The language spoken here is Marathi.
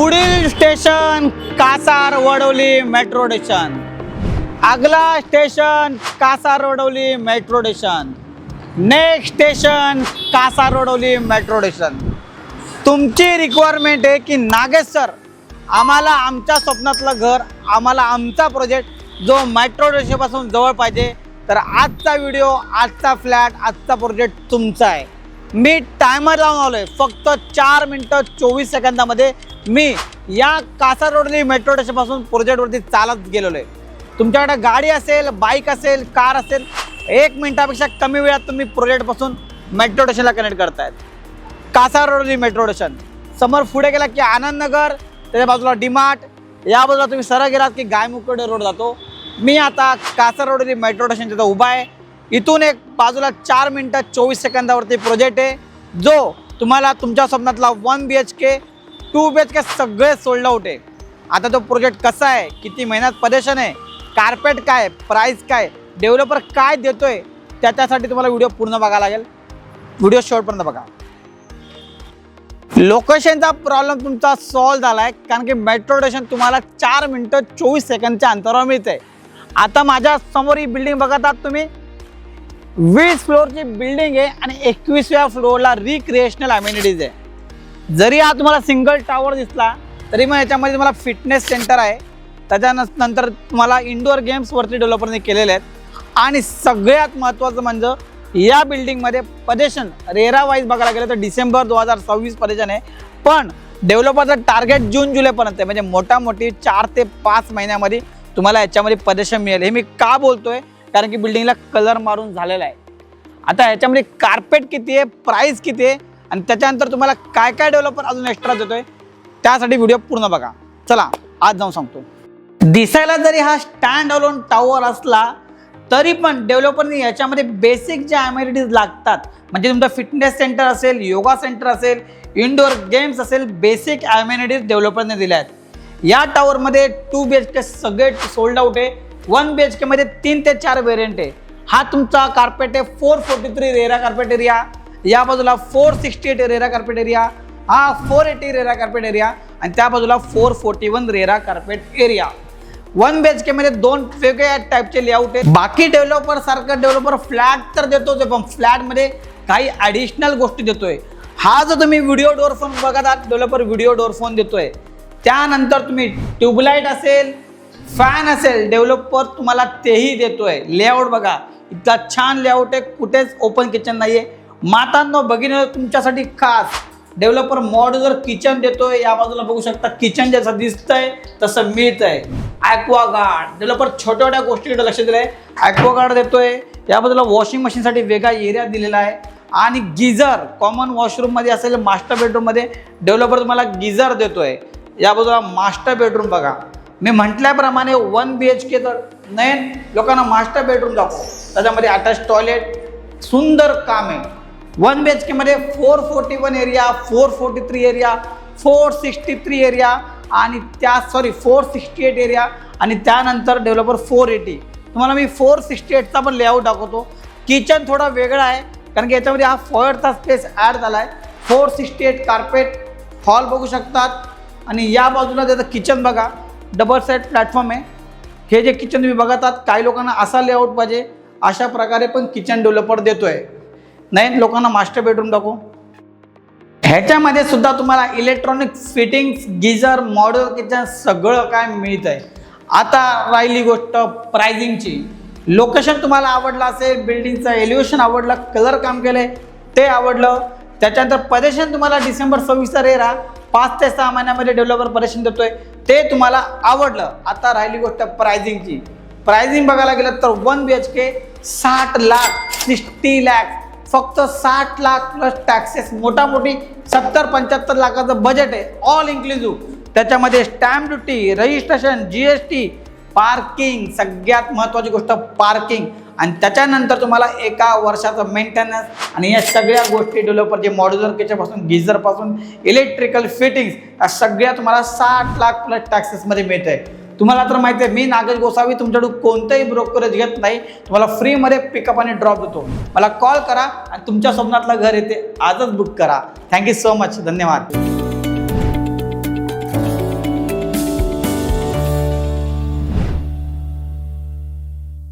पुढील station Kasar Vadavali metro station. अगला station Kasar Vadavali metro station. Next station Kasar Vadavali metro station. तुमची रिक्वायरमेंट आहे की नागेश सर आम्हाला आमच्या स्वप्नातलं घर, आम्हाला आमचा प्रोजेक्ट जो मेट्रो स्टेशनपासून जवळ पाहिजे, तर आजचा व्हिडिओ, आजचा फ्लॅट, आजचा प्रोजेक्ट तुमचा आहे। मी टायमर लावून आलोय, फक्त 4 मिनिटं 24 सेकंदामध्ये मी या कासार वडवली मेट्रो स्टेशनपासून प्रोजेक्टवरती चालत गेलेलो आहे। तुमच्याकडे गाडी असेल, बाईक असेल, कार असेल, 1 मिनिटापेक्षा कमी वेळात तुम्ही प्रोजेक्टपासून मेट्रो स्टेशनला कनेक्ट करतायत। कासार वडवली मेट्रो स्टेशन समोर पुढे गेला की आनंद नगर, त्याच्या बाजूला डीमार्ट, या बाजूला तुम्ही सरळ गेलात की गायमुकडे रोड जातो। मी आता कासार वडवली मेट्रो स्टेशन तिथं उभा आहे। इथून एक बाजूला 4 मिनिटं 24 सेकंदावरती प्रोजेक्ट आहे, जो तुम्हाला तुमच्या स्वप्नातला 1 BHK 2 BHK सगळे सोल्ड आउट आहे। आता तो प्रोजेक्ट कसा आहे, किती महिन्यात पोझिशन आहे, कार्पेट काय, प्राइस काय, डेव्हलपर काय देतोय, त्याच्यासाठी तुम्हाला व्हिडिओ पूर्ण बघायला लागेल। व्हिडिओ शेवटपर्यंत बघा। लोकेशनचा प्रॉब्लेम तुमचा सॉल्व झाला आहे, कारण की मेट्रो स्टेशन तुम्हाला 4 मिनिटं 24 सेकंदच्या अंतरावर मिळते। आता माझ्या समोर ही बिल्डिंग बघत आहात तुम्ही, 20 फ्लोअरची बिल्डिंग आहे आणि 21व्या फ्लोअरला रिक्रिएशनल अमेनिटीज आहे। जरी हा तुम्हाला सिंगल टावर दिसला तरी मग याच्यामध्ये तुम्हाला फिटनेस सेंटर आहे, त्याच्यानंतर तुम्हाला इंडोर गेम्सवरती डेव्हलपरने केलेले आहेत। आणि सगळ्यात महत्त्वाचं म्हणजे या बिल्डिंगमध्ये पोझिशन रेरा वाईज बघायला गेलं तर डिसेंबर 2026 पोझिशन आहे, पण डेव्हलपरचं टार्गेट जून जुलैपर्यंत आहे, म्हणजे मोठी 4 ते 5 महिन्यामध्ये तुम्हाला याच्यामध्ये पोझिशन मिळेल। हे मी का बोलतोय, कारण की बिल्डिंगला कलर मारून झालेला आहे। आता याच्यामध्ये कार्पेट किती आहे, प्राइस किती आहे आणि त्याच्यानंतर तुम्हाला काय काय डेव्हलपर अजून एक्स्ट्रा देतोय, त्यासाठी व्हिडिओ पूर्ण बघा। चला आज जाऊन सांगतो। दिसायला जरी हा स्टँड अलोन टावर असला तरी पण डेव्हलपरने याच्यामध्ये बेसिक जे अमेनिटीज लागतात, म्हणजे तुमचं फिटनेस सेंटर असेल, योगा सेंटर असेल, इंडोर गेम्स असेल, बेसिक अमेनिटीज डेव्हलपरने दिल्या आहेत। या टावरमध्ये 2 BHK सगळे सोल्ड आउट आहे। 1 BHK मध्ये 3 ते 4 वेरियंट आहे। हा तुमचा कार्पेट आहे 443 रेरा कार्पेट एरिया, या बाजूला 468 रेरा कार्पेट एरिया, हा 480 रेरा कार्पेट एरिया आणि त्या बाजूला 441 रेरा कार्पेट एरिया। 1 BHK मध्ये 2 वेगवेगळ्या टाईपचे लेआउट आहे। बाकी डेव्हलपर सारखं डेव्हलपर फ्लॅट तर देतोच, पण फ्लॅटमध्ये काही ॲडिशनल गोष्टी देतोय। हा जो तुम्ही व्हिडिओ डोअर फोन बघत आहात, डेव्हलपर व्हिडिओ डोअर फोन देतोय। त्यानंतर तुम्ही ट्यूबलाईट असेल, फॅन असेल, डेव्हलपर तुम्हाला तेही देतोय। लेआउट बघा, इतका छान लेआउट आहे, कुठेच ओपन किचन नाहीये। मातांनो भगिनींनो, तुमच्यासाठी खास डेव्हलपर मॉड्युलर किचन देतोय। या बाजूला बघू शकता, किचन जसं दिसतंय तसं मिळतंय। ॲक्वागार्ड डेव्हलपर छोट्या गोष्टीकडे लक्ष दिलंय, ॲक्वागार्ड देतोय। या बाजूला वॉशिंग मशीनसाठी वेगळा एरिया दिलेला आहे आणि गिझर कॉमन वॉशरूममध्ये असेल, मास्टर बेडरूममध्ये डेव्हलपर तुम्हाला गिझर देतोय। या बाजूला मास्टर बेडरूम बघा, मी म्हटल्याप्रमाणे 1 BHK तर नाही, लोकांना मास्टर बेडरूम दाखव, त्याच्यामध्ये अटॅच टॉयलेट, सुंदर काम आहे। 1 BHK मध्ये 441 एरिया, 443 एरिया, 463 एरिया आणि 468 एरिया आणि त्यानंतर डेव्हलपर 480। तुम्हाला मी 468चा पण लेआउट दाखवतो। किचन थोडा वेगळा आहे, कारण की याच्यामध्ये हा फॉयरचा स्पेस ॲड झाला आहे। 468 कार्पेट हॉल बघू शकतात आणि या बाजूला त्याचं किचन बघा, डबल साईड प्लॅटफॉर्म आहे। हे जे किचन तुम्ही बघत आहात, काही लोकांना असा लेआउट पाहिजे, अशा प्रकारे पण किचन डेव्हलपर देतोय। नाही लोकांना मास्टर बेडरूम दाखवू, ह्याच्यामध्ये सुद्धा तुम्हाला electronic fittings, geyser, modular kitchen सगळं काय मिळत आहे। आता राहिली गोष्ट प्राइसिंगची। लोकेशन तुम्हाला आवडलं असेल, बिल्डिंगचं एलिव्हेशन आवडलं, कलर काम केलंय ते आवडलं, त्याच्यानंतर पोझिशन तुम्हाला डिसेंबर 26चा रेरा 5 ते 6 महिन्यामध्ये डेव्हलपर पोझिशन देतोय, ते तुम्हाला आवडलं। आता राहिली गोष्ट प्राइसिंगची। प्राइसिंग बघायला गेलं तर 1 BHK 60 लाख 60 लाख, फक्त 60 लाख प्लस टॅक्सेस, मोठी 70-75 लाखाचं बजेट आहे, ऑल इन्क्लुसिव्ह। त्याच्यामध्ये stamp duty, registration, GST, parking, सगळ्यात महत्त्वाची गोष्ट पार्किंग, आणि त्याच्यानंतर तुम्हाला 1 वर्षाचं मेंटेनन्स आणि या सगळ्या गोष्टी डेव्हलपर जे मॉड्युलर किचनपासून, गिझरपासून, इलेक्ट्रिकल फिटिंग्स, या सगळ्या तुम्हाला 60 लाख प्लस टॅक्सेसमध्ये मिळत आहे। तुम्हाला तर माहिती आहे, मी नागेश गोसावी तुमच्याकडून कोणतेही ब्रोकरेज घेत नाही, तुम्हाला फ्रीमध्ये पिकअप आणि ड्रॉप देतो। मला कॉल करा आणि तुमच्या स्वप्नातलं घर येते आजच बुक करा। थँक्यू सो मच, धन्यवाद।